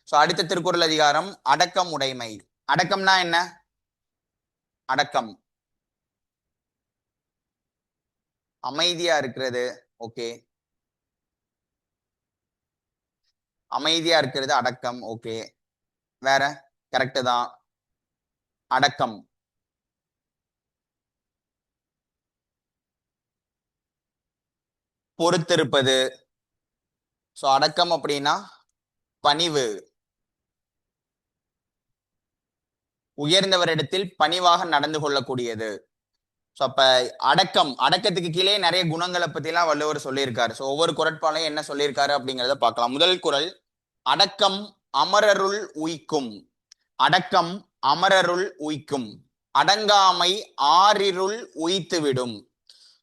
So அடுத்த திருக்குறள் அதிகாரம் அடக்கம் உடைமை. அடக்கம்னா என்ன? அடக்கம் அமைதியா இருக்கிறது. ஓகே, அமைதியா இருக்கிறது அடக்கம். ஓகே, வேற? கரெக்ட் தான். அடக்கம் பொறுத்திருப்பது. சோ அடக்கம் அப்படின்னா பணிவு, உயர்ந்தவரிடத்தில் பணிவாக நடந்து கொள்ளக்கூடியது. சோ அப்ப அடக்கம், அடக்கத்துக்கு கீழே நிறைய குணங்களை பத்தி எல்லாம் வள்ளுவர் சொல்லியிருக்காரு. சோ ஒவ்வொரு குறட்பாலையும் என்ன சொல்லியிருக்காரு அப்படிங்கிறத பார்க்கலாம். முதல் குறள், அடக்கம் அமரருள் உய்க்கும். அடக்கம் அமரருள் உய்க்கும், அடங்காமை ஆறிருள் உய்த்துவிடும்.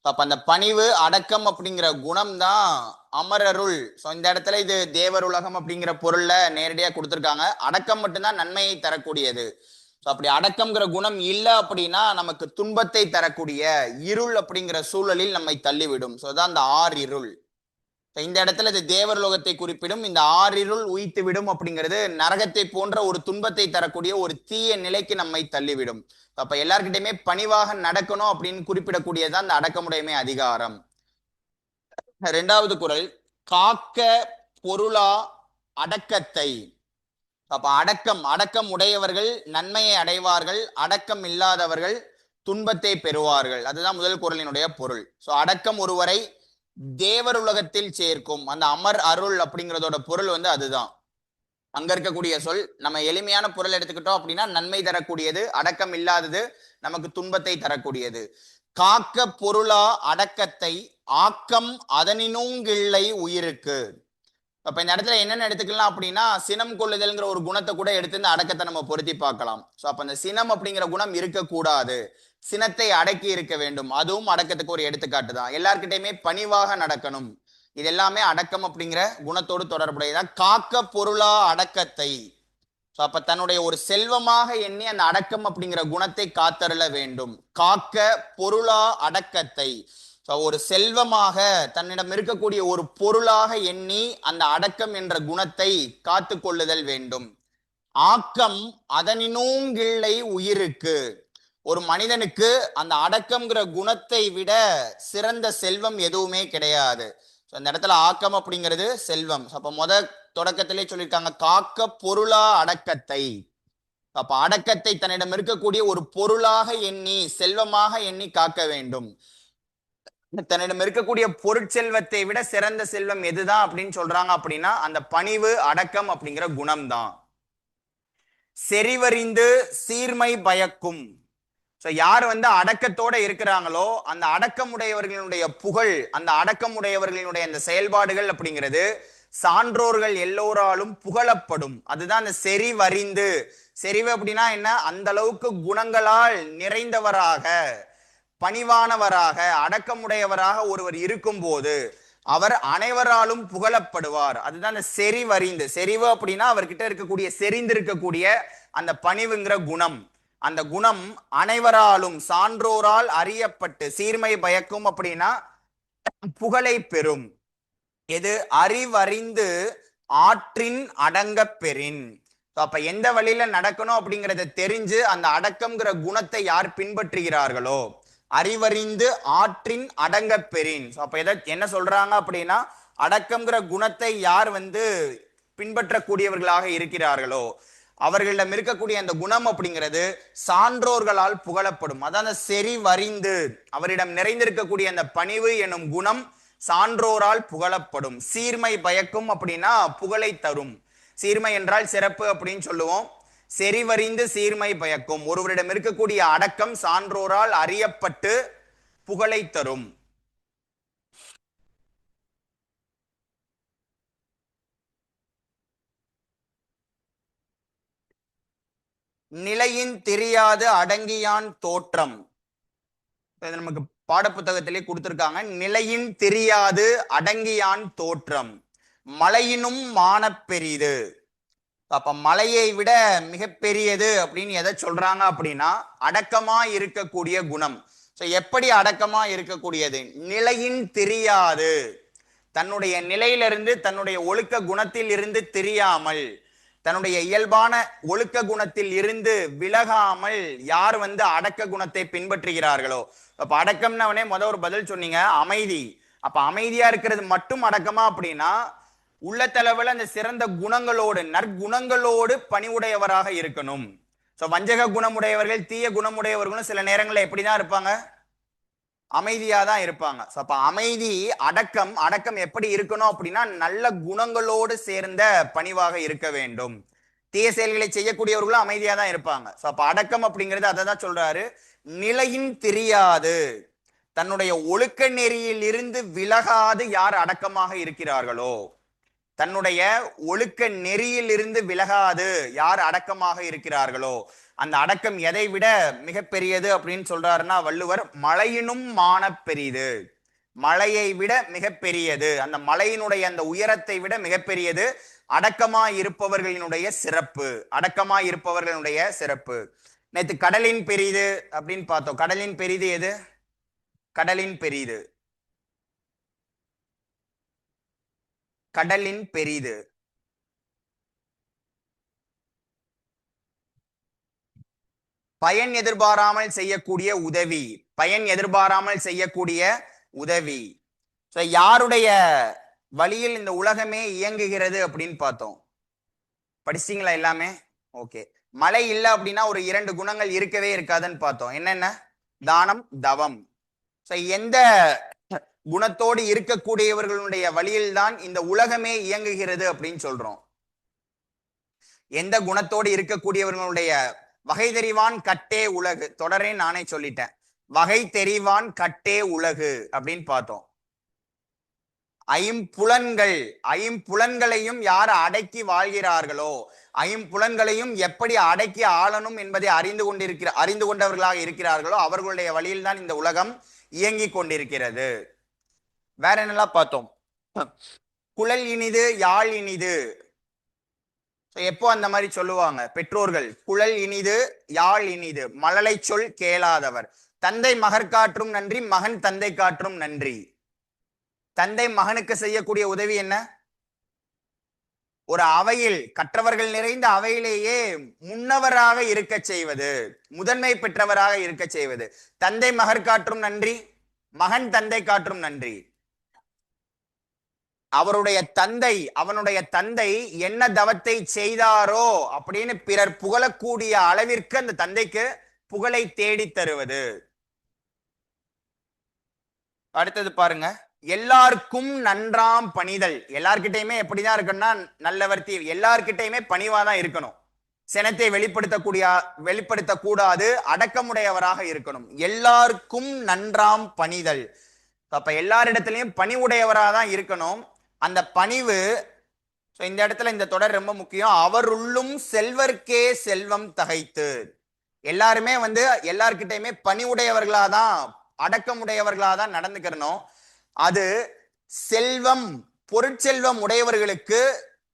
அப்ப அந்த பணிவு அடக்கம் அப்படிங்கிற குணம் தான் அமரருள். சோ இந்த இடத்துல இது தேவர் உலகம் அப்படிங்கிற பொருள்ல நேரடியா கொடுத்திருக்காங்க. அடக்கம் மட்டும்தான் நன்மையை தரக்கூடியது. சோ அப்படி அடக்கம்ங்கிற குணம் இல்லை அப்படின்னா நமக்கு துன்பத்தை தரக்கூடிய இருள் அப்படிங்கிற சூழலில் நம்மை தள்ளிவிடும். சோ தான் அந்த ஆறு இருள். இந்த இடத்துல இது தேவர் லோகத்தை குறிப்பிடும். இந்த ஆறிருள் உய்த்து விடும் அப்படிங்கிறது நரகத்தை போன்ற ஒரு துன்பத்தை தரக்கூடிய ஒரு தீய நிலைக்கு நம்மை தள்ளிவிடும். அப்ப எல்லார்கிட்டயுமே பணிவாக நடக்கணும் அப்படின்னு குறிப்பிடக்கூடியதான் இந்த அடக்கமுடைமை அதிகாரம். இரண்டாவது குறள், காக்க பொருளா அடக்கத்தை. அப்ப அடக்கம், அடக்கம் உடையவர்கள் நன்மையை அடைவார்கள், அடக்கம் இல்லாதவர்கள் துன்பத்தை பெறுவார்கள். அதுதான் முதல் குறளினுடைய பொருள். சோ அடக்கம் ஒருவரை தேவர் உலகத்தில் சேர்க்கும். அந்த அமர் அருள் அப்படிங்கிறதோட பொருள் அதுதான். அங்க இருக்கக்கூடிய சொல் நம்ம எளிமையான பொருள் எடுத்துக்கிட்டோம் அப்படின்னா நன்மை தரக்கூடியது, அடக்கம் இல்லாதது நமக்கு துன்பத்தை தரக்கூடியது. காக்க பொருளா அடக்கத்தை ஆக்கம் அதனினுங்கிள்ளை உயிருக்கு. அப்ப இந்த இடத்துல என்னென்ன எடுத்துக்கலாம் அப்படின்னா சினம் கொள்ளுதல்ங்கிற ஒரு குணத்தை கூட எடுத்து இந்த அடக்கத்தை நம்ம பொருத்தி பார்க்கலாம். சோ அப்ப அந்த சினம் அப்படிங்கிற குணம் இருக்கக்கூடாது, சினத்தை அடக்கி இருக்க வேண்டும். அதுவும் அடக்கத்துக்கு ஒரு எடுத்துக்காட்டு தான். எல்லார்கிட்டையுமே பணிவாக நடக்கணும். இது எல்லாமே அடக்கம் அப்படிங்கிற குணத்தோடு தொடர்புடையதான். காக்க பொருளா அடக்கத்தை. சோ அப்ப தன்னுடைய ஒரு செல்வமாக எண்ணி அந்த அடக்கம் அப்படிங்கிற குணத்தை காத்தருள வேண்டும். காக்க பொருளா அடக்கத்தை. ஒரு செல்வமாக தன்னிடம் இருக்கக்கூடிய ஒரு பொருளாக எண்ணி அந்த அடக்கம் என்ற குணத்தை காத்து கொள்ளுதல் வேண்டும். ஆக்கம் அதனினுங்கிள்ளை உயிருக்கு. ஒரு மனிதனுக்கு அந்த அடக்கம்ங்கிற குணத்தை விட சிறந்த செல்வம் எதுவுமே கிடையாது. அந்த இடத்துல ஆக்கம் அப்படிங்கிறது செல்வம். அப்ப தொடக்கத்திலே சொல்லியிருக்காங்க காக்க பொருளா அடக்கத்தை. அப்ப அடக்கத்தை தன்னிடம் இருக்கக்கூடிய ஒரு பொருளாக எண்ணி செல்வமாக எண்ணி காக்க வேண்டும். தன்னிடம் இருக்கக்கூடிய பொருட்செல்வத்தை விட சிறந்த செல்வம் எதுதான் அப்படின்னு சொல்றாங்க அப்படின்னா அந்த பணிவு அடக்கம் அப்படிங்கிற குணம் தான். செறிவறிந்து சீர்மை பயக்கும். யார் அடக்கத்தோட இருக்கிறாங்களோ அந்த அடக்கமுடையவர்களுடைய புகழ், அந்த அடக்கமுடையவர்களுடைய அந்த செயல்பாடுகள் அப்படிங்கிறது சான்றோர்கள் எல்லோராலும் புகழப்படும். அதுதான் அந்த செறிவறிந்து. செறிவு அப்படின்னா என்ன? அந்த அளவுக்கு குணங்களால் நிறைந்தவராக, பணிவானவராக, அடக்கமுடையவராக ஒருவர் இருக்கும் போது அவர் அனைவராலும் புகழப்படுவார். அதுதான் அந்த செறிவறிந்து. செறிவு அப்படின்னா அவர்கிட்ட இருக்கக்கூடிய செறிந்திருக்கக்கூடிய அந்த பணிவுங்கிற குணம். அந்த குணம் அனைவராலும் சான்றோரால் அறியப்பட்டு சீர்மை பயக்கும் அப்படின்னா புகழை பெறும். எது? அறிவறிந்து ஆற்றின் அடங்க பெறின். அப்ப எந்த வழியில நடக்கணும் அப்படிங்கறத தெரிஞ்சு அந்த அடக்கம்ங்கிற குணத்தை யார் பின்பற்றுகிறார்களோ, அறிவறிந்து ஆற்றின் அடங்க பெறின். அப்ப என்ன சொல்றாங்க அப்படின்னா அடக்கம்ங்கிற குணத்தை யார் பின்பற்றக்கூடியவர்களாக இருக்கிறார்களோ அவர்களிடம் இருக்கக்கூடிய அந்த குணம் அப்படிங்கிறது சான்றோர்களால் புகழப்படும். அதான் செறிவறிந்து அவரிடம் நிறைந்திருக்கக்கூடிய அந்த பணிவு எனும் குணம் சான்றோரால் புகழப்படும். சீர்மை பயக்கும் அப்படின்னா புகழை தரும். சீர்மை என்றால் சிறப்பு அப்படின்னு சொல்லுவோம். செறிவறிந்து சீர்மை பயக்கும். ஒருவரிடம் இருக்கக்கூடிய அடக்கம் சான்றோரால் அறியப்பட்டு புகழை தரும். நிலையின் தெரியாது அடங்கியான் தோற்றம். நமக்கு பாடப்புத்தகத்திலே கொடுத்திருக்காங்க. நிலையின் தெரியாது அடங்கியான் தோற்றம் மலையினும் மான பெரிது. அப்ப மலையை விட மிக பெரியது அப்படின்னு எதை சொல்றாங்க அப்படின்னா அடக்கமா இருக்கக்கூடிய குணம். எப்படி அடக்கமா இருக்கக்கூடியது? நிலையின் தெரியாது, தன்னுடைய நிலையிலிருந்து தன்னுடைய ஒழுக்க குணத்தில் இருந்து தெரியாமல் தன்னுடைய இயல்பான ஒழுக்க குணத்தில் இருந்து விலகாமல் யார் அடக்க குணத்தை பின்பற்றுகிறார்களோ. அப்ப அடக்கம்னவனே ஒரு பதில் சொன்னீங்க, அமைதி. அப்ப அமைதியா இருக்கிறது மட்டும் அடக்கமா அப்படின்னா, உள்ளத்தளவில் அந்த சிறந்த குணங்களோடு நற்குணங்களோடு பணிவுடையவராக இருக்கணும். சோ வஞ்சக குணமுடையவர்கள் தீய குணமுடையவர்களும் சில நேரங்களில் எப்படிதான் இருப்பாங்க, அமைதியா தான் இருப்பாங்க. அப்ப அமைதி அடக்கம், அடக்கம் எப்படி இருக்கணும் அப்படின்னா நல்ல குணங்களோடு சேர்ந்த பணிவாக இருக்க வேண்டும். தீய செயல்களை செய்யக்கூடியவர்களும் அமைதியா தான் இருப்பாங்க. அப்ப அடக்கம் அப்படிங்கிறது அதை தான் சொல்றாரு, நிலையின் தெரியாது தன்னுடைய ஒழுக்க நெறியில் இருந்து விலகாது யார் அடக்கமாக இருக்கிறார்களோ, தன்னுடைய ஒழுக்க நெறியில் இருந்து விலகாது யார் அடக்கமாக இருக்கிறார்களோ, அந்த அடக்கம் எதை விட மிகப்பெரியது அப்படின்னு சொல்றாருன்னா வள்ளுவர், மலையினும் மான பெரிது. மலையை விட மிகப்பெரியது, அந்த மலையினுடைய அந்த உயரத்தை விட மிகப்பெரியது அடக்கமா இருப்பவர்களினுடைய சிறப்பு. அடக்கமா இருப்பவர்களுடைய சிறப்பு. நேற்று கடலின் பெரிது அப்படின்னு பார்த்தோம். கடலின் பெரிது எது? கடலின் பெரிது, கடலின் பெரிது பயன் எதிர்பாராமல் செய்யக்கூடிய உதவி. பயன் எதிர்பாராமல் செய்யக்கூடிய உதவி. யாருடைய வழியில் இந்த உலகமே இயங்குகிறது அப்படின்னு பார்த்தோம். படிச்சிங்களா எல்லாமே? ஓகே. மழை இல்லை அப்படின்னா ஒரு 2 குணங்கள் இருக்கவே இருக்காதுன்னு பார்த்தோம். என்னென்ன? தானம், தவம். எந்த குணத்தோடு இருக்கக்கூடியவர்களுடைய வழியில் தான் இந்த உலகமே இயங்குகிறது அப்படின்னு சொல்றோம். எந்த குணத்தோடு இருக்கக்கூடியவர்களுடைய வகை தெரிவான் கட்டே உலகு, தொடரே நானே சொல்லிட்டேன். வகை தெரிவான் கட்டே உலகு அப்படின்னு பார்த்தோம். ஐம்புலன்கள், ஐம்புலன்களையும் யார் அடக்கி வாழ்கிறார்களோ, ஐம்புலன்களையும் எப்படி அடக்கி ஆளணும் என்பதை அறிந்து கொண்டவர்களாக இருக்கிறார்களோ அவர்களுடைய வழியில் தான் இந்த உலகம் இயங்கி கொண்டிருக்கிறது. வேற என்னெல்லாம் பார்த்தோம்? குழல் இனிது யாழ் இனிது. எப்போ அந்த மாதிரி சொல்லுவாங்க பெற்றோர்கள், குழல் இனிது யாழ் இனிது, மழலை சொல் கேளாதவர். தந்தை மகர் காற்றும் நன்றி, மகன் தந்தை காற்றும் நன்றி. தந்தை மகனுக்கு செய்யக்கூடிய உதவி என்ன? ஒரு அவையில், கற்றவர்கள் நிறைந்த அவையிலேயே முன்னவராக இருக்க செய்வது, முதன்மை பெற்றவராக இருக்க செய்வது. தந்தை மகர் காற்றும் நன்றி, மகன் தந்தை காற்றும் நன்றி. அவனுடைய தந்தை என்ன தவத்தை செய்தாரோ அப்படின்னு பிறர் புகழக்கூடிய அளவிற்கு அந்த தந்தைக்கு புகழை தேடி தருவது. அடுத்தது பாருங்க, எல்லாருக்கும் நன்றாம் பணிதல். எல்லார்கிட்டையுமே எப்படிதான் இருக்கணும்னா நல்லவர் தீ, எல்லார்கிட்டையுமே பணிவாதான் இருக்கணும். சினத்தை வெளிப்படுத்தக்கூடாது, அடக்கமுடையவராக இருக்கணும். எல்லாருக்கும் நன்றாம் பணிதல். அப்ப எல்லாரிடத்திலையும் பணிவுடையவராக தான் இருக்கணும். அந்த பணிவு, இந்த இடத்துல இந்த தொடர் ரொம்ப முக்கியம். அவருள்ளும் செல்வர்க்கே செல்வம் தகைத்து. எல்லாருமே எல்லார்கிட்டையுமே பணிவுடையவர்களாதான், அடக்கமுடையவர்களாதான் நடந்துக்கிறணும். அது செல்வம், பொருட்செல்வம் உடையவர்களுக்கு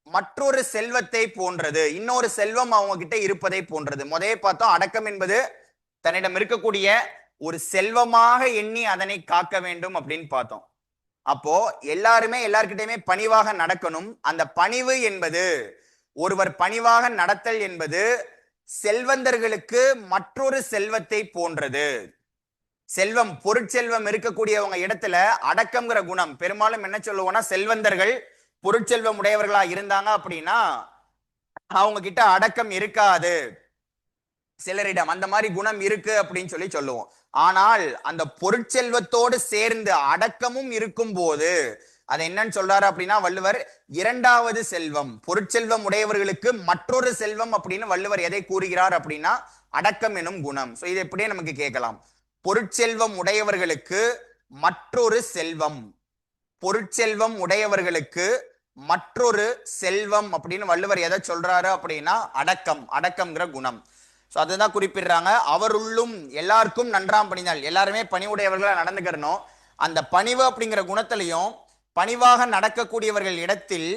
மற்றொரு செல்வத்தை போன்றது, இன்னொரு செல்வம் அவங்க கிட்ட இருப்பதை போன்றது. முதலே பார்த்தோம், அடக்கம் என்பது தன்னிடம் இருக்கக்கூடிய ஒரு செல்வமாக எண்ணி அதனை காக்க வேண்டும் அப்படின்னு பார்த்தோம். அப்போ எல்லாருமே எல்லார்கிட்டயுமே பணிவாக நடக்கணும். அந்த பணிவு என்பது, ஒருவர் பணிவாக நடத்தல் என்பது செல்வந்தர்களுக்கு மற்றொரு செல்வத்தை போன்றது. செல்வம், பொருட்செல்வம் இருக்கக்கூடியவங்க இடத்துல அடக்கம்ங்கிற குணம் பெரும்பாலும் என்ன சொல்லுவோம்னா, செல்வந்தர்கள் பொருட்செல்வம் உடையவர்களா இருந்தாங்க அப்படின்னா அவங்க கிட்ட அடக்கம் இருக்காது. சிலரிடம் அந்த மாதிரி குணம் இருக்கு அப்படின்னு சொல்லுவோம். ஆனால் அந்த பொருட்செல்வத்தோடு சேர்ந்து அடக்கமும் இருக்கும் போது அது என்னன்னு சொல்றாரு அப்படின்னா வள்ளுவர், இரண்டாவது செல்வம். பொருட்செல்வம் உடையவர்களுக்கு மற்றொரு செல்வம் அப்படின்னு வள்ளுவர் எதை கூறுகிறார் அப்படின்னா அடக்கம் எனும் குணம். சோ இது எப்படியே நமக்கு கேட்கலாம். பொருட்செல்வம் உடையவர்களுக்கு மற்றொரு செல்வம், பொருட்செல்வம் உடையவர்களுக்கு மற்றொரு செல்வம் அப்படின்னு வள்ளுவர் எதை சொல்றாரு அப்படின்னா அடக்கம், அடக்கம்ங்கிற குணம். சோ அதுதான் குறிப்பிடுறாங்க. அவருள்ளும் எல்லாருக்கும் நன்றாம் பணிதல், எல்லாருமே பணிவுடையவர்களா நடந்துக்கிறணும். அந்த பணிவு அப்படிங்கிற குணத்திலையும் பணிவாக நடக்கக்கூடியவர்கள் இடத்தில்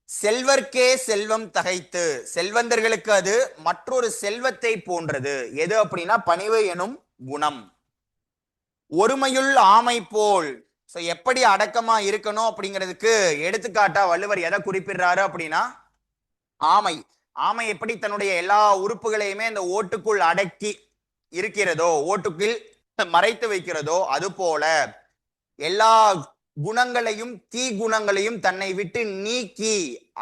செல்வர்க்கே செல்வம் தகைத்து, செல்வந்தர்களுக்கு அது மற்றொரு செல்வத்தை போன்றது. எது அப்படின்னா பணிவு எனும் குணம். ஒருமையுள் ஆமை போல். சோ எப்படி அடக்கமா இருக்கணும் அப்படிங்கிறதுக்கு எடுத்துக்காட்டா வள்ளுவர் எதை குறிப்பிடுறாரு அப்படின்னா ஆமை. ஆமை எப்படி தன்னுடைய எல்லா உறுப்புகளையுமே அந்த ஓட்டுக்குள் அடக்கி இருக்கிறதோ, ஓட்டுக்குள் மறைத்து வைக்கிறதோ, அது போல எல்லா குணங்களையும் தீ குணங்களையும் தன்னை விட்டு நீக்கி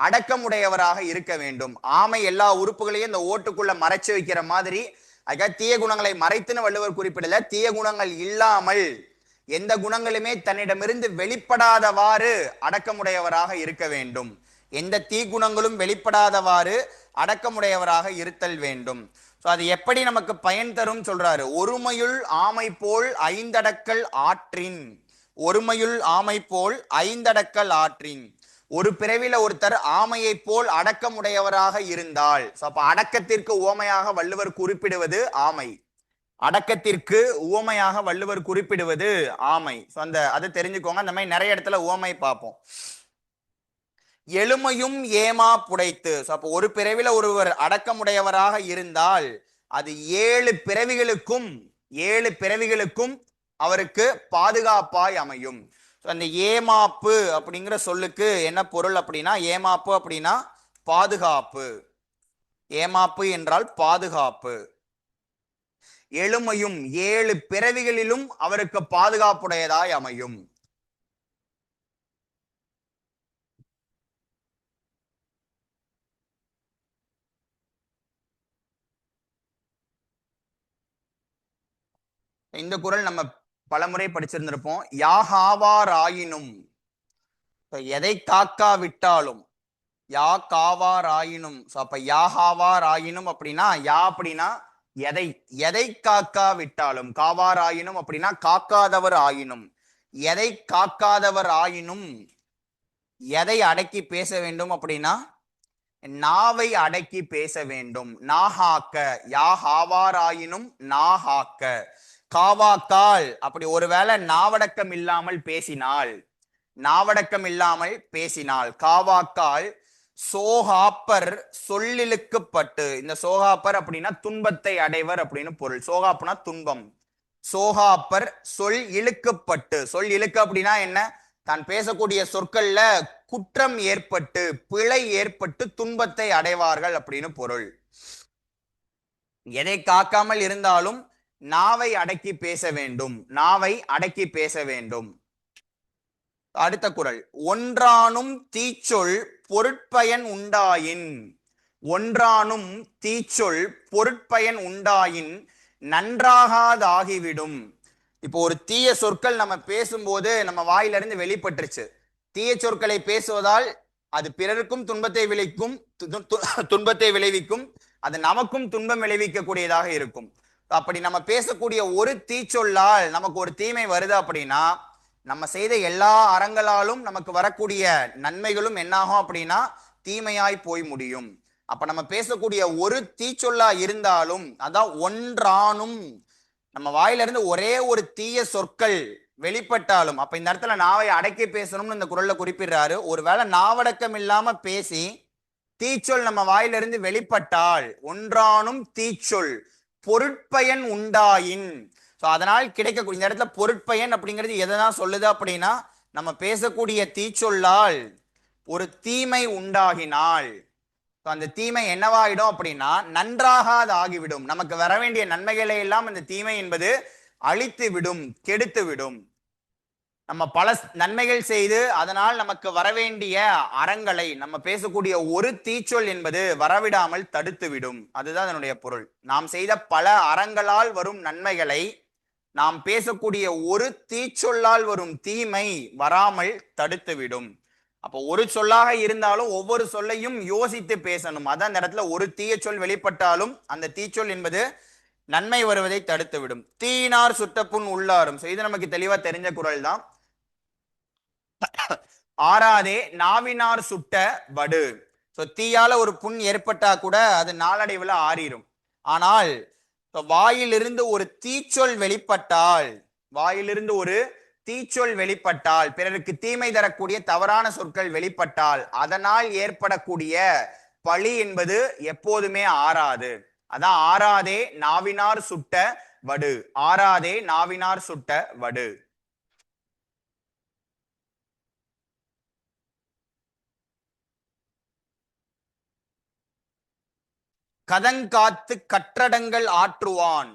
அடக்கமுடையவராக இருக்க வேண்டும். ஆமை எல்லா உறுப்புகளையும் இந்த ஓட்டுக்குள்ள மறைச்சு வைக்கிற மாதிரி, அதுக்காக தீய குணங்களை மறைத்துன்னு வள்ளுவர் குறிப்பிடல, தீய குணங்கள் இல்லாமல் எந்த குணங்களுமே தன்னிடமிருந்து வெளிப்படாதவாறு அடக்கமுடையவராக இருக்க வேண்டும். எந்த தீக்குணங்களும் வெளிப்படாதவாறு அடக்கமுடையவராக இருத்தல் வேண்டும். சோ அது எப்படி நமக்கு பயன் தரும் சொல்றாரு. ஒருமையுள் ஆமை போல் ஐந்தடக்கல் ஆற்றின், ஒருமையுள் ஆமை போல் ஐந்தடக்கல் ஆற்றின். ஒரு பிறவில ஒருத்தர் ஆமையை போல் அடக்கமுடையவராக இருந்தால், அப்ப அடக்கத்திற்கு உவமையாக வள்ளுவர் குறிப்பிடுவது ஆமை. அடக்கத்திற்கு உவமையாக வள்ளுவர் குறிப்பிடுவது ஆமை. அந்த அதை தெரிஞ்சுக்கோங்க. அந்த மாதிரி நிறைய இடத்துல உவமை பார்ப்போம். எழுமையும் ஏமா புடைத்து, அப்போ ஒரு பிறவில ஒருவர் அடக்கமுடையவராக இருந்தால் அது ஏழு பிறவிகளுக்கும் அவருக்கு பாதுகாப்பாய் அமையும். அந்த ஏமாப்பு அப்படிங்கிற சொல்லுக்கு என்ன பொருள் அப்படின்னா, ஏமாப்பு அப்படின்னா பாதுகாப்பு. ஏமாப்பு என்றால் பாதுகாப்பு. எழுமையும் 7 பிறவிகளிலும் அவருக்கு பாதுகாப்புடையதாய் அமையும். இந்த குறள் நம்ம பலமுறை படிச்சிருந்திருப்போம். யாகாவாராயினும், எதை காக்காவிட்டாலும், யா காவாராயினும். அப்ப யாகாவாராயினும் அப்படின்னா, யா அப்படின்னா எதை, எதை காக்காவிட்டாலும், காவாராயினும் அப்படின்னா காக்காதவர் ஆயினும், எதை காக்காதவர் ஆயினும் எதை அடக்கி பேச வேண்டும் அப்படின்னா நாவை அடக்கி பேச வேண்டும். நாகாக்க, யாகாவாராயினும் நாகாக்க. காவாக்கால் அப்படி ஒருவேளை நாவடக்கம் இல்லாமல் பேசினால், நாவடக்கம் இல்லாமல் பேசினால் காவாக்கால் சோகாப்பர் சொல்லிழுக்கப்பட்டு. இந்த சோகாப்பர் அப்படின்னா துன்பத்தை அடைவர் அப்படின்னு பொருள். சோகாப்புனா துன்பம். சோகாப்பர் சொல் இழுக்கப்பட்டு, சொல் இழுக்க அப்படின்னா என்ன, தான் பேசக்கூடிய சொற்கள்ல குற்றம் ஏற்பட்டு பிழை ஏற்பட்டு துன்பத்தை அடைவார்கள் அப்படின்னு பொருள். எதை காக்காமல் இருந்தாலும் நாவை அடக்கி பேச வேண்டும், நாவை அடக்கி பேச வேண்டும். அடுத்த குறள். ஒன்றானும் தீச்சொல் பொருட்பயன் உண்டாயின், ஒன்றானும் தீச்சொல் பொருட்பயன் உண்டாயின் நன்றாகாதாகிவிடும். இப்போ ஒரு தீய சொற்கள் நம்ம பேசும்போது நம்ம வாயிலிருந்து வெளிப்பட்டுருச்சு. தீய சொற்களை பேசுவதால் அது பிறருக்கும் துன்பத்தை விளைவிக்கும், துன்பத்தை விளைவிக்கும், அது நமக்கும் துன்பம் விளைவிக்கக்கூடியதாக இருக்கும். அப்படி நம்ம பேசக்கூடிய ஒரு தீச்சொல்லால் நமக்கு ஒரு தீமை வருது அப்படின்னா, நம்ம செய்த எல்லா அறங்களாலும் நமக்கு வரக்கூடிய நன்மைகளும் என்னாகும் அப்படின்னா தீமையாய் போய் முடியும். அப்ப நம்ம பேசக்கூடிய ஒரு தீச்சொல்லா இருந்தாலும், அதான் ஒன்றானும், நம்ம வாயிலிருந்து ஒரே ஒரு தீய சொற்கள் வெளிப்பட்டாலும், அப்ப இந்த இடத்துல நாவை அடக்கி பேசணும்னு இந்த குறள்ல குறிப்பிடுறாரு. ஒருவேளை நாவடக்கம் இல்லாம பேசி தீச்சொல் நம்ம வாயிலிருந்து வெளிப்பட்டால், ஒன்றானும் தீச்சொல் பொருட்பயன் உண்டாயின், அதனால் கிடைக்கக்கூடிய, இந்த இடத்துல பொருட்பயன் அப்படிங்கிறது எதைதான் சொல்லுது அப்படின்னா, நம்ம பேசக்கூடிய தீச்சொல்லால் ஒரு தீமை உண்டாகினால் அந்த தீமை என்னவாயிடும் அப்படின்னா நன்றாகாது ஆகிவிடும். நமக்கு வர வேண்டிய நன்மைகளை எல்லாம் இந்த தீமை என்பது அழித்து விடும், கெடுத்து விடும். நம்ம பல நன்மைகள் செய்து அதனால் நமக்கு வரவேண்டிய அறங்களை நம்ம பேசக்கூடிய ஒரு தீச்சொல் என்பது வரவிடாமல் தடுத்து விடும். அதுதான் அதனுடைய பொருள். நாம் செய்த பல அறங்களால் வரும் நன்மைகளை நாம் பேசக்கூடிய ஒரு தீச்சொல்லால் வரும் தீமை வராமல் தடுத்து விடும். அப்போ ஒரு சொல்லாக இருந்தாலும் ஒவ்வொரு சொல்லையும் யோசித்து பேசணும். அதான் அந்த இடத்துல ஒரு தீய சொல் வெளிப்பட்டாலும் அந்த தீச்சொல் என்பது நன்மை வருவதை தடுத்து விடும். தீயினார் சுட்டப்புண் உள்ளாரும். இது நமக்கு தெளிவா தெரிஞ்ச குறள் தான். ஆறாதே நாவினார் சுட்ட வடு. தீயால ஒரு புண் ஏற்பட்டா கூட அது நாளடைவுல ஆறிடும். ஆனால் வாயிலிருந்து ஒரு தீச்சொல் வெளிப்பட்டால், வாயிலிருந்து ஒரு தீச்சொல் வெளிப்பட்டால், பிறருக்கு தீமை தரக்கூடிய தவறான சொற்கள் வெளிப்பட்டால் அதனால் ஏற்படக்கூடிய பழி என்பது எப்போதுமே ஆறாது. அதான் ஆறாதே நாவினார் சுட்ட வடு. ஆறாதே நாவினார் சுட்ட வடு. கதங்காத்து கற்றடங்கள் ஆற்றுவான்.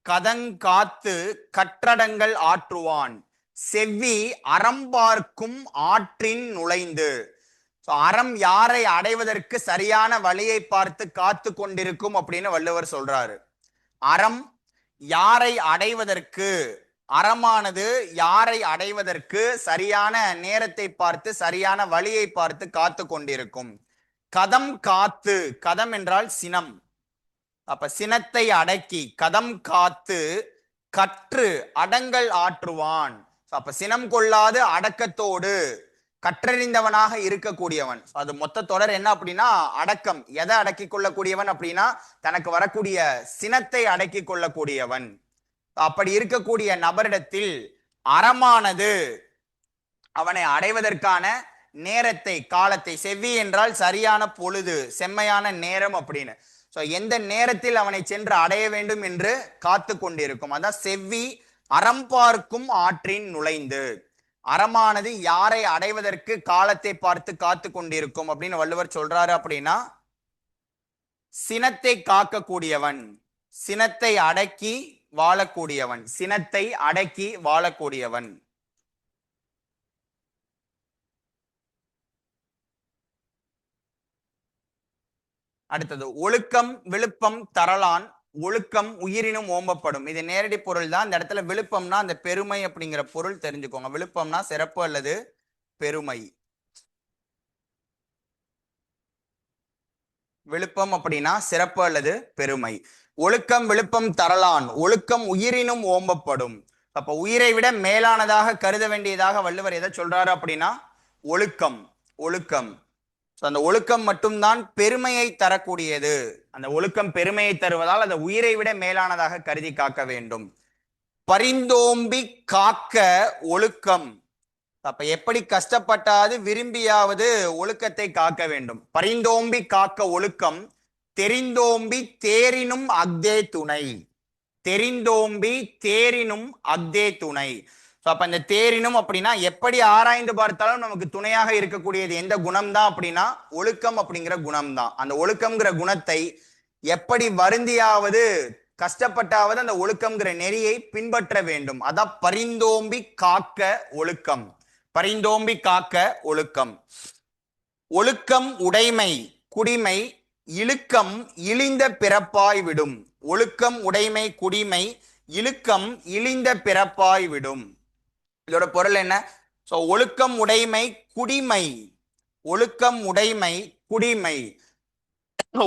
கதங்காத்து கற்றடங்கள் ஆற்றுவான். செவ்வி அறம்பார்க்கும் ஆற்றின் நுழைந்து. அறம் யாரை அடைவதற்கு சரியான வழியை பார்த்து காத்து கொண்டிருக்கும் அப்படின்னு வள்ளுவர் சொல்றாரு. அறம் யாரை அடைவதற்கு, அறமானது யாரை அடைவதற்கு சரியான நேரத்தை பார்த்து சரியான வழியை பார்த்து காத்து கொண்டிருக்கும். கதம் காத்து, கதம் என்றால் சினம். அப்ப சினத்தை அடக்கி கதம் காத்து கற்று அடங்கல் ஆற்றுவான். அப்ப சினம் கொள்ளாது அடக்கத்தோடு கற்றறிந்தவனாக இருக்கக்கூடியவன். அது மொத்த தொடர் என்ன அப்படின்னா அடக்கம். எதை அடக்கி கொள்ளக்கூடியவன் அப்படின்னா தனக்கு வரக்கூடிய சினத்தை அடக்கி கொள்ளக்கூடியவன். அப்படி இருக்கக்கூடிய நபரிடத்தில் அறமானது அவனை அடைவதற்கான நேரத்தை, காலத்தை, செவ்வி என்றால் சரியான பொழுது, செம்மையான நேரம் அப்படின்னு. எந்த நேரத்தில் அவனை சென்று அடைய வேண்டும் என்று காத்து கொண்டிருக்கும். அதான் செவ்வி அறம்பார்க்கும் ஆற்றின் நுழைந்து. அறமானது யாரை அடைவதற்கு காலத்தை பார்த்து காத்து கொண்டிருக்கும் அப்படின்னு வள்ளுவர் சொல்றாரு அப்படின்னா சினத்தை காக்கக்கூடியவன், சினத்தை அடக்கி வாழக்கூடியவன், சினத்தை அடக்கி வாழக்கூடியவன். அடுத்தது ஒழுக்கம் விழுப்பம் தரலான். ஒழுக்கம் உயிரினும் ஓம்பப்படும். இது நேரடி பொருள் தான். இந்த இடத்துல விழுப்பம்னா அந்த பெருமை அப்படிங்கிற பொருள் தெரிஞ்சுக்கோங்க. விழுப்பம்னா சிறப்பு அல்லது பெருமை. விழுப்பம் அப்படின்னா சிறப்பு அல்லது பெருமை. ஒழுக்கம் விழுப்பம் தரலான். ஒழுக்கம் உயிரினும் ஓம்பப்படும். அப்ப உயிரை விட மேலானதாக கருத வேண்டியதாக வள்ளுவர் எதை சொல்றாரு அப்படின்னா ஒழுக்கம். ஒழுக்கம், அந்த ஒழுக்கம் மட்டும்தான் பெருமையை தரக்கூடியது. அந்த ஒழுக்கம் பெருமையை தருவதால் அந்த உயிரை விட மேலானதாக கருதி காக்க வேண்டும். பரிந்தோம்பி காக்க ஒழுக்கம். அப்ப எப்படி கஷ்டப்பட்டாது விரும்பியாவது ஒழுக்கத்தை காக்க வேண்டும். பரிந்தோம்பி காக்க ஒழுக்கம். தெரிந்தோம்பி தேரினும் அக்தே துணை. தெரிந்தோம்பி தேரினும் அக்தே துணை. அப்ப இந்த தேரினும் அப்படின்னா எப்படி ஆராய்ந்து பார்த்தாலும் நமக்கு துணையாக இருக்கக்கூடியது எந்த குணம் தான் அப்படின்னா ஒழுக்கம் அப்படிங்கிற குணம் தான். அந்த ஒழுக்கம்ங்கிற குணத்தை எப்படி வருந்தியாவது கஷ்டப்பட்டாவது அந்த ஒழுக்கம்ங்கிற நெறியை பின்பற்ற வேண்டும். அதான் பரிந்தோம்பி காக்க ஒழுக்கம். பரிந்தோம்பி காக்க ஒழுக்கம். ஒழுக்கம் உடைமை குடிமை இழுக்கம் இழிந்த பிறப்பாய் விடும். ஒழுக்கம் உடைமை குடிமை இழுக்கம் இழிந்த பிறப்பாய் விடும். இதோட பொருள் என்ன? ஒழுக்கம் உடைமை குடிமை. ஒழுக்கம் உடைமை குடிமை.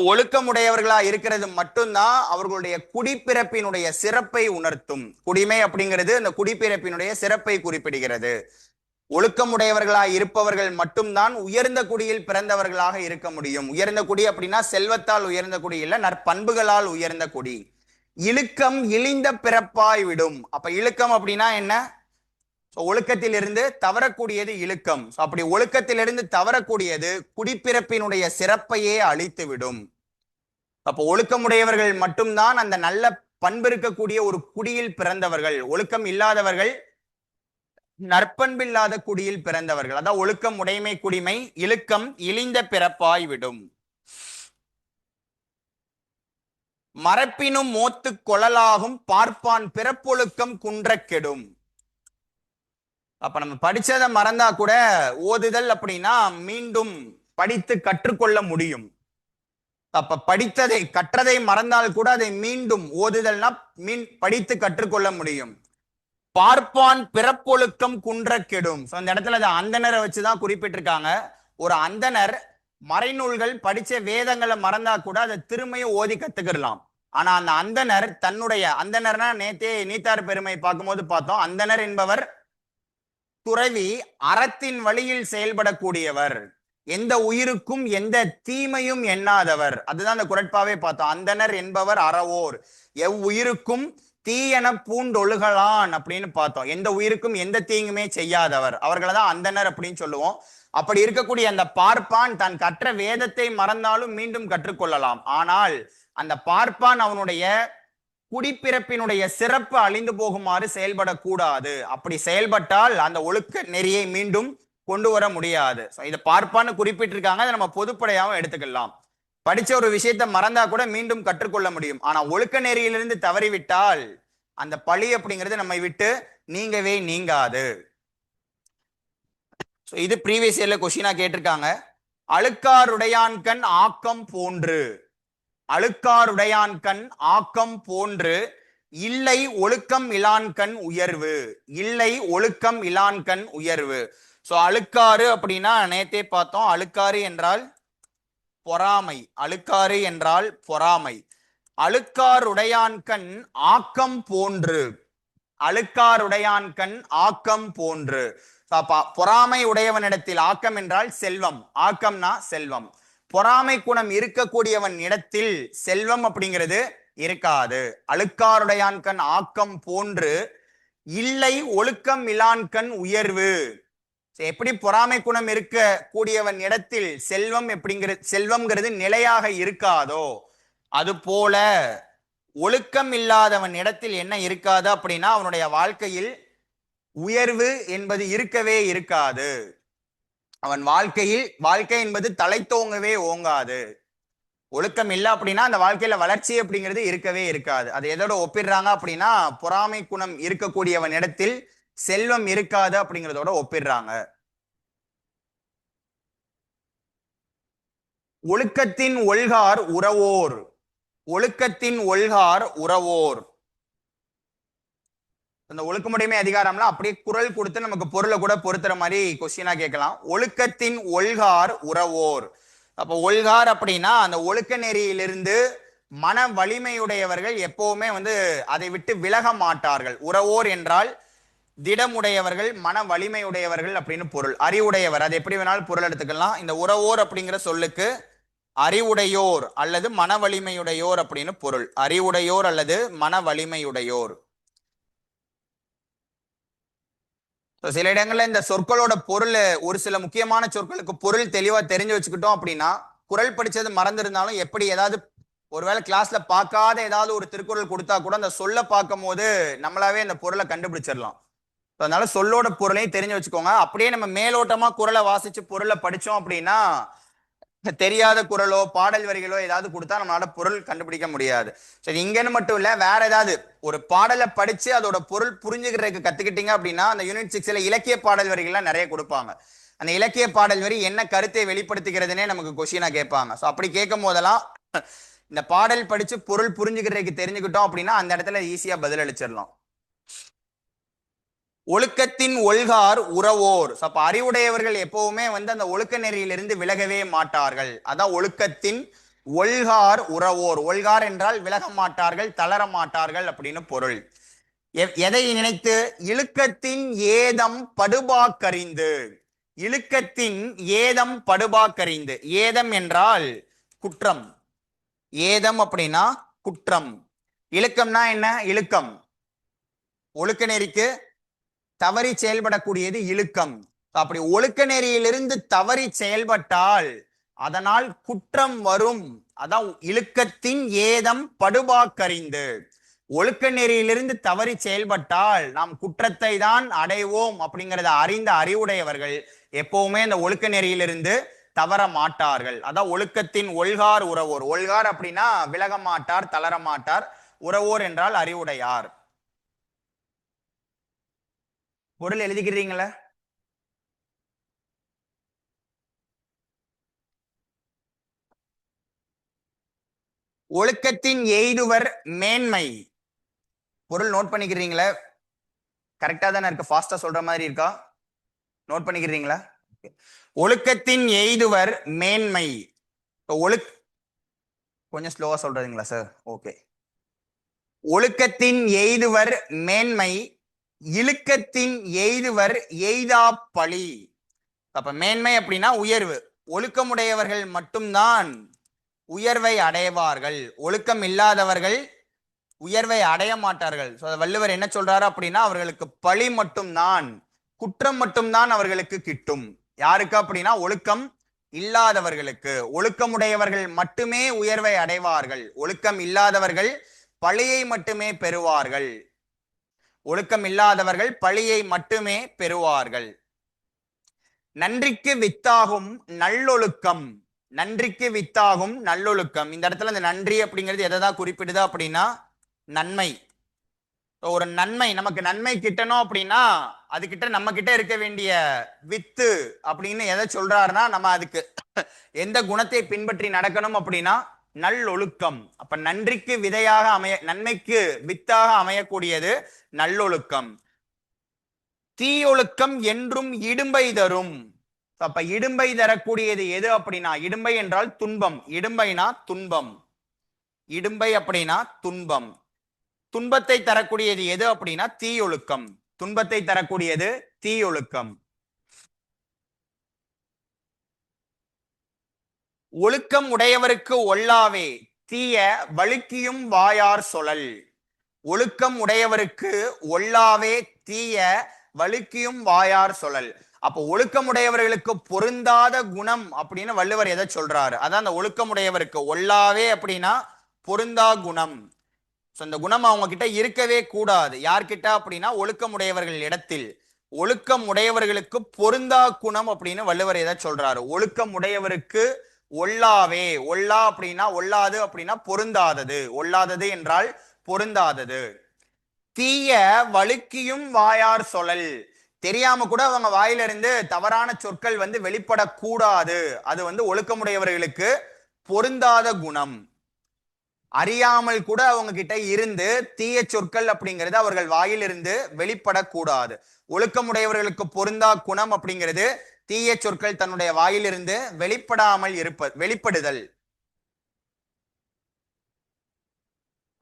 ஒழுக்கம் உடையவர்களா இருக்கிறது மட்டும்தான் அவர்களுடைய குடிப்பிறப்பினுடைய சிறப்பை உணர்த்தும். குடிமை அப்படிங்கிறது அந்த குடிப்பிறப்பினுடைய சிறப்பை குறிப்பிடுகிறது. ஒழுக்கம் உடையவர்களா இருப்பவர்கள் மட்டும்தான் உயர்ந்த குடியில் பிறந்தவர்களாக இருக்க முடியும். உயர்ந்த குடி அப்படின்னா செல்வத்தால் உயர்ந்த குடி இல்ல, நற்பண்புகளால் உயர்ந்த குடி. இழுக்கம் இழிந்த பிறப்பாய் விடும். அப்ப இழுக்கம் அப்படின்னா என்ன? ஒழுக்கத்திலிருந்து தவறக்கூடியது இழுக்கம். அப்படி ஒழுக்கத்திலிருந்து தவறக்கூடியது குடிப்பிறப்பினுடைய சிறப்பையே அழித்து விடும். அப்போ ஒழுக்கமுடையவர்கள் மட்டும்தான் அந்த நல்ல பண்பு இருக்கக்கூடிய ஒரு குடியில் பிறந்தவர்கள். ஒழுக்கம் இல்லாதவர்கள் நற்பண்பில்லாத குடியில் பிறந்தவர்கள். அதான் ஒழுக்கம் உடைமை குடிமை இழுக்கம் இழிந்த பிறப்பாய் விடும். மரப்பினும் மோத்து கொழலாகும் பார்ப்பான் பிறப்பொழுக்கம் குன்ற கெடும். அப்ப நம்ம படிச்சதை மறந்தா கூட ஓதுதல் அப்படின்னா மீண்டும் படித்து கற்றுக்கொள்ள முடியும். அப்ப படித்ததை கற்றதை மறந்தால் கூட அதை மீண்டும் ஓதுதல்னா படித்து கற்றுக்கொள்ள முடியும். பார்ப்பான் பிறப்பொழுக்கம் குன்ற கெடும். இந்த இடத்துல அதை அந்தனரை வச்சுதான் குறிப்பிட்டிருக்காங்க. ஒரு அந்தனர் மறைநூல்கள் படிச்ச வேதங்களை மறந்தா கூட அதை திரும்பியும் ஓதி கத்துக்கிடலாம். ஆனா அந்த அந்தனர் தன்னுடைய அந்தனர்னா நேத்தே நீத்தார் பெருமை பார்க்கும்போது பார்த்தோம். அந்தனர் என்பவர் துறவி, அறத்தின் வழியில் செயல்படக்கூடியவர், எந்த உயிருக்கும் எந்த தீமையும் எண்ணாதவர். அதுதான் அந்த குறட்பாவே பார்த்தோம். அந்தனர் என்பவர் அறவோர் எவ்வுயிருக்கும் தீயன பூண்டொழுகலான் அப்படின்னு பார்த்தோம். எந்த உயிருக்கும் எந்த தீங்குமே செய்யாதவர், அவர்களை தான் அந்தனர் அப்படின்னு சொல்லுவோம். அப்படி இருக்கக்கூடிய அந்த பார்ப்பான் தான் கற்ற வேதத்தை மறந்தாலும் மீண்டும் கற்றுக்கொள்ளலாம். ஆனால் அந்த பார்ப்பான் அவனுடைய குடிப்பிறப்பினுடைய சிறப்பு அழிந்து போகுமாறு செயல்படக்கூடாது. அப்படி செயல்பட்டால் அந்த ஒழுக்க நெறியை மீண்டும் கொண்டு வர முடியாது. இதை பார்ப்பான்னு குறிப்பிட்டிருக்காங்க. அதை நம்ம பொதுப்படையாகவும் எடுத்துக்கலாம். படிச்ச ஒரு விஷயத்த மறந்தா கூட மீண்டும் கற்றுக்கொள்ள முடியும். ஆனா ஒழுக்க நெறியிலிருந்து தவறிவிட்டால் அந்த பழி அப்படிங்கிறது நம்மை விட்டு நீங்கவே நீங்காது. இது ப்ரீவியஸ் இயர்ல கொஸ்டினா கேட்டிருக்காங்க. அழுக்காருடையான்கண் ஆக்கம் போன்று, அழுக்காருடையான்கண் ஆக்கம் போன்று இல்லை ஒழுக்கம் இலான்கண் உயர்வு, இல்லை ஒழுக்கம் இலான்கண் உயர்வு. சோ அழுக்காறு அப்படின்னா நேத்தே பார்த்தோம், அழுக்காறு என்றால் பொறாமை, அழுக்காறு என்றால் பொறாமை. அழுக்காருடையான்கண் ஆக்கம் போன்று, அழுக்காருடையான்கண் ஆக்கம் போன்று. பொறாமை உடையவனிடத்தில், ஆக்கம் என்றால் செல்வம், ஆக்கம்னா செல்வம், பொறாமை குணம் இருக்கக்கூடியவன் இடத்தில் செல்வம் அப்படிங்கிறது இருக்காது. அழுக்காருடையான்கண் ஆக்கம் போன்று இல்லை ஒழுக்கம் இலான்கண் உயர்வு. எப்படி பொறாமை குணம் இருக்க கூடியவன் இடத்தில் செல்வம் எப்படிங்கிறது, செல்வம்ங்கிறது நிலையாக இருக்காதோ, அது போல ஒழுக்கம் இல்லாதவன் இடத்தில் என்ன இருக்காது அப்படின்னா அவனுடைய வாழ்க்கையில் உயர்வு என்பது இருக்கவே இருக்காது. அவன் வாழ்க்கையில், வாழ்க்கை என்பது தலைத்தோங்கவே ஓங்காது. ஒழுக்கம் இல்லை அப்படின்னா அந்த வாழ்க்கையில வளர்ச்சி அப்படிங்கிறது இருக்கவே இருக்காது. அது எதோட ஒப்பிடுறாங்க அப்படின்னா பொறாமை குணம் இருக்கக்கூடியவன் இடத்தில் செல்வம் இருக்காது அப்படிங்கிறதோட ஒப்பிடுறாங்க. ஒழுக்கத்தின் ஒல்கார் உறவோர், ஒழுக்கத்தின் ஒல்கார் உறவோர். அந்த ஒழுக்கமுடைமை அதிகாரம்லாம் அப்படியே குரல் கொடுத்து நமக்கு பொருளை கூட பொருத்துற மாதிரி கொஸ்டினா கேட்கலாம். ஒழுக்கத்தின் ஒல்கார் உறவோர். அப்போ ஒல்கார் அப்படின்னா அந்த ஒழுக்க நெறியிலிருந்து மன வலிமையுடையவர்கள் எப்பவுமே அதை விட்டு விலக மாட்டார்கள். உறவோர் என்றால் திடமுடையவர்கள், மன வலிமையுடையவர்கள் அப்படின்னு பொருள். அறிவுடையவர், அது எப்படி வேணாலும் பொருள் எடுத்துக்கலாம். இந்த உறவோர் அப்படிங்கிற சொல்லுக்கு அறிவுடையோர் அல்லது மன வலிமையுடையோர் அப்படின்னு பொருள். அறிவுடையோர் அல்லது மன வலிமையுடையோர். சில இடங்கள்ல இந்த சொற்களோட பொருள், ஒரு சில முக்கியமான சொற்களுக்கு பொருள் தெளிவா தெரிஞ்சு வச்சுக்கிட்டோம் அப்படின்னா குரல் படிச்சது மறந்திருந்தாலும் எப்படி ஏதாவது ஒருவேளை கிளாஸ்ல பார்க்காத ஏதாவது ஒரு திருக்குறள் கொடுத்தா கூட அந்த சொல்ல பார்க்கும் போது நம்மளாவே அந்த பொருளை கண்டுபிடிச்சிடலாம். அதனால சொல்லோட பொருளையும் தெரிஞ்சு வச்சுக்கோங்க. அப்படியே நம்ம மேலோட்டமா குரலை வாசிச்சு பொருளை படிச்சோம் அப்படின்னா தெரியாத குரலோ பாடல் வரிகளோ ஏதாவது கொடுத்தா நம்மளால பொருள் கண்டுபிடிக்க முடியாது. சரி, இங்கன்னு மட்டும் இல்ல, வேற ஏதாவது ஒரு பாடலை படிச்சு அதோட பொருள் புரிஞ்சுக்கிறதுக்கு கத்துக்கிட்டீங்க அப்படின்னா அந்த யூனிட் 6ல இலக்கிய பாடல் வரிகள்லாம் நிறைய கொடுப்பாங்க. அந்த இலக்கிய பாடல் வரி என்ன கருத்தை வெளிப்படுத்துகிறதுனே நமக்கு கொஸ்டினா கேட்பாங்க. ஸோ அப்படி கேட்கும் போதெல்லாம் இந்த பாடல் படிச்சு பொருள் புரிஞ்சுக்கிறதுக்கு தெரிஞ்சுக்கிட்டோம் அப்படின்னா அந்த இடத்துல ஈஸியா பதில் அளிச்சிடலாம். ஒழுக்கத்தின் ஒல்கார் உறவோர். அப்ப அறிவுடையவர்கள் எப்பவுமே அந்த ஒழுக்க நெறியிலிருந்து விலகவே மாட்டார்கள். அதான் ஒழுக்கத்தின் ஒல்கார் உறவோர். ஒல்கார் என்றால் விலக மாட்டார்கள், தளர மாட்டார்கள் அப்படின்னு பொருள். எதை நினைத்து? இழுக்கத்தின் ஏதம் படுபாக்கறிந்து, இழுக்கத்தின் ஏதம் படுபாக்கறிந்து. ஏதம் என்றால் குற்றம், ஏதம் அப்படின்னா குற்றம். இழுக்கம்னா என்ன? இழுக்கம் ஒழுக்க நெறிக்கு தவறி செயல்படக்கூடியது இழுக்கம். அப்படி ஒழுக்க நெறியிலிருந்து தவறி செயல்பட்டால் அதனால் குற்றம் வரும். அதான் இழுக்கத்தின் ஏதம் படுபாக்கறிந்து. ஒழுக்க நெறியிலிருந்து தவறி செயல்பட்டால் நாம் குற்றத்தை தான் அடைவோம் அப்படிங்கிறத அறிந்த அறிவுடையவர்கள் எப்பவுமே அந்த ஒழுக்க நெறியிலிருந்து தவற மாட்டார்கள். அதான் ஒழுக்கத்தின் ஒல்கார் உறவோர். ஒல்கார் அப்படின்னா விலக மாட்டார், தளர மாட்டார். உறவோர் என்றால் அறிவுடையார். பொருள் எழுதிக்கிறீங்களா? ஒழுக்கத்தின் எய்துவர் மேன்மை. பொருள் நோட் பண்ணிக்கிறீங்களா? கரெக்டா தானே இருக்கு? ஃபாஸ்டா சொல்ற மாதிரி இருக்கா? நோட் பண்ணிக்கிறீங்களா? ஒழுக்கத்தின் எய்துவர் மேன்மை. கொஞ்சம் ஸ்லோவா சொல்றீங்களா சார்? ஓகே. ஒழுக்கத்தின் எய்துவர் மேன்மை, இழுக்கத்தின் எய்துவர் எய்தா பழி. அப்ப மேன்மை அப்படின்னா உயர்வு. ஒழுக்கமுடையவர்கள் மட்டும்தான் உயர்வை அடைவார்கள், ஒழுக்கம் இல்லாதவர்கள் உயர்வை அடைய மாட்டார்கள். வள்ளுவர் என்ன சொல்றாரு அப்படின்னா அவர்களுக்கு பழி மட்டும்தான், குற்றம் மட்டும்தான் அவர்களுக்கு கிட்டும். யாருக்கு அப்படின்னா ஒழுக்கம் இல்லாதவர்களுக்கு. ஒழுக்கமுடையவர்கள் மட்டுமே உயர்வை அடைவார்கள், ஒழுக்கம் இல்லாதவர்கள் பழியை மட்டுமே பெறுவார்கள். ஒழுக்கம் இல்லாதவர்கள் பழியை மட்டுமே பெறுவார்கள். நன்றிக்கு வித்தாகும் நல்லொழுக்கம். நன்றிக்கு வித்தாகும் நல்லொழுக்கம். இந்த இடத்துல இந்த நன்றி அப்படிங்கிறது எதைதான் குறிப்பிடுதா அப்படின்னா நன்மை. ஒரு நன்மை நமக்கு நன்மை கிட்டணும் அப்படின்னா அதுகிட்ட நம்ம கிட்ட இருக்க வேண்டிய வித்து அப்படின்னு எதை சொல்றாருன்னா நம்ம அதுக்கு எந்த குணத்தை பின்பற்றி நடக்கணும் அப்படின்னா நல்லொழுக்கம். அப்ப நன்றிக்கு விதையாக நன்மைக்கு வித்தாக அமையக்கூடியது நல்லொழுக்கம். தீயொழுக்கம் என்றும் இடும்பை தரும். அப்ப இடும்பை தரக்கூடியது எது அப்படின்னா இடும்பை என்றால் துன்பம். இடும்பைனா துன்பம். இடும்பை அப்படின்னா துன்பம். துன்பத்தை தரக்கூடியது எது அப்படின்னா தீயொழுக்கம். துன்பத்தை தரக்கூடியது தீயொழுக்கம். ஒழுக்கம் உடையவருக்கு ஒல்லாவே தீய வழுக்கியும் வாயார் சொலல். ஒழுக்கம் உடையவருக்கு ஒல்லாவே தீய வழுக்கியும் வாயார் சொலல். அப்போ ஒழுக்கமுடையவர்களுக்கு பொருந்தாத குணம் அப்படின்னு வள்ளுவர் எதை சொல்றாரு? அதான் அந்த ஒழுக்கமுடையவருக்கு ஒல்லாவே அப்படின்னா பொருந்தா குணம். இந்த குணம் அவங்க கிட்ட இருக்கவே கூடாது. யார்கிட்ட அப்படின்னா ஒழுக்கமுடையவர்கள் இடத்தில். ஒழுக்கம் உடையவர்களுக்கு பொருந்தா குணம் அப்படின்னு வள்ளுவர் எதை சொல்றாரு? ஒழுக்கம் உடையவருக்கு ஒல்லாவே. ஒல்லா அப்படின்னா ஒல்லாது அப்படின்னா பொருந்தாதது. ஒல்லாதது என்றால் பொருந்தாதது. தீய வழுக்கியும் வாயார் சொலல். தெரியாம கூட அவங்க வாயிலிருந்து தவறான சொற்கள் வெளிப்படக்கூடாது. அது ஒழுக்கமுடையவர்களுக்கு பொருந்தாத குணம். அறியாமல் கூட அவங்க கிட்ட இருந்து தீய சொற்கள் அப்படிங்கிறது அவர்கள் வாயிலிருந்து வெளிப்படக்கூடாது. ஒழுக்கமுடையவர்களுக்கு பொருந்தா குணம் அப்படிங்கிறது தீய சொற்கள் தன்னுடைய வாயிலிருந்து வெளிப்படாமல் வெளிப்படுதல்.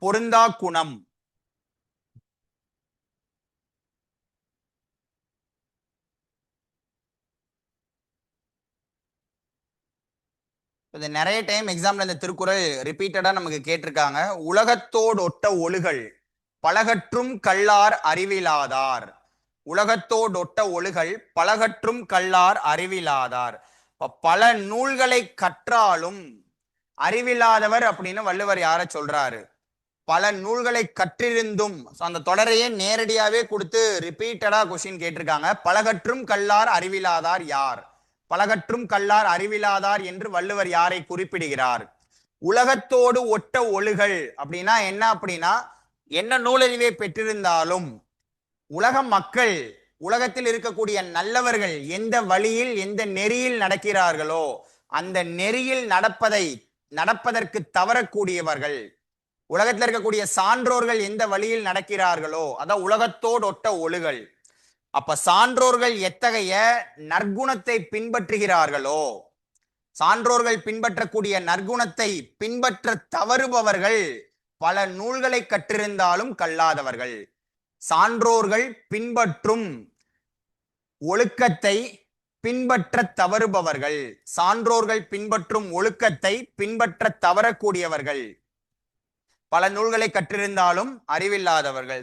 பொருந்தா குணம். இது நிறைய டைம் எக்ஸாம்ல இந்த திருக்குறள் ரிப்பீட்டடா நமக்கு கேட்டிருக்காங்க. உலகத்தோடு ஒட்ட ஒழுகல் பலகற்றும் கல்லார் அறிவிலாதார். உலகத்தோடு ஒட்ட ஒழுகல் பலகற்றும் கல்லார் அறிவிலாதார். பல நூல்களை கற்றாலும் அறிவில்லாதவர் அப்படின்னு வள்ளுவர் யார சொல்றாரு? பல நூல்களை கற்றிருந்தும். அந்த தொடரையே நேரடியாவே கொடுத்து ரிப்பீட்டடா கொஸ்டின் கேட்டிருக்காங்க. பலகற்றும் கல்லார் அறிவிலாதார் யார்? பலகற்றும் கல்லார் அறிவிலாதார் என்று வள்ளுவர் யாரை குறிப்பிடுகிறார்? உலகத்தோடு ஒட்ட ஒழுகல் அப்படின்னா என்ன அப்படின்னா என்ன நூலறிவை பெற்றிருந்தாலும் உலக மக்கள் உலகத்தில் இருக்கக்கூடிய நல்லவர்கள் எந்த வழியில் எந்த நெறியில் நடக்கிறார்களோ அந்த நெறியில் நடப்பதற்கு தவறக்கூடியவர்கள், உலகத்தில் இருக்கக்கூடிய சான்றோர்கள் எந்த வழியில் நடக்கிறார்களோ அதான் உலகத்தோடு ஒட்ட ஒழுகல். அப்ப சான்றோர்கள் எத்தகைய நற்குணத்தை பின்பற்றுகிறார்களோ, சான்றோர்கள் பின்பற்றக்கூடிய நற்குணத்தை பின்பற்ற தவறுபவர்கள் பல நூல்களை கற்றிருந்தாலும் கல்லாதவர்கள். சான்றோர்கள் பின்பற்றும் ஒழுக்கத்தை பின்பற்ற தவறுபவர்கள், சான்றோர்கள் பின்பற்றும் ஒழுக்கத்தை பின்பற்ற தவறக்கூடியவர்கள், பல நூல்களை கற்றிருந்தாலும் அறிவில்லாதவர்கள்.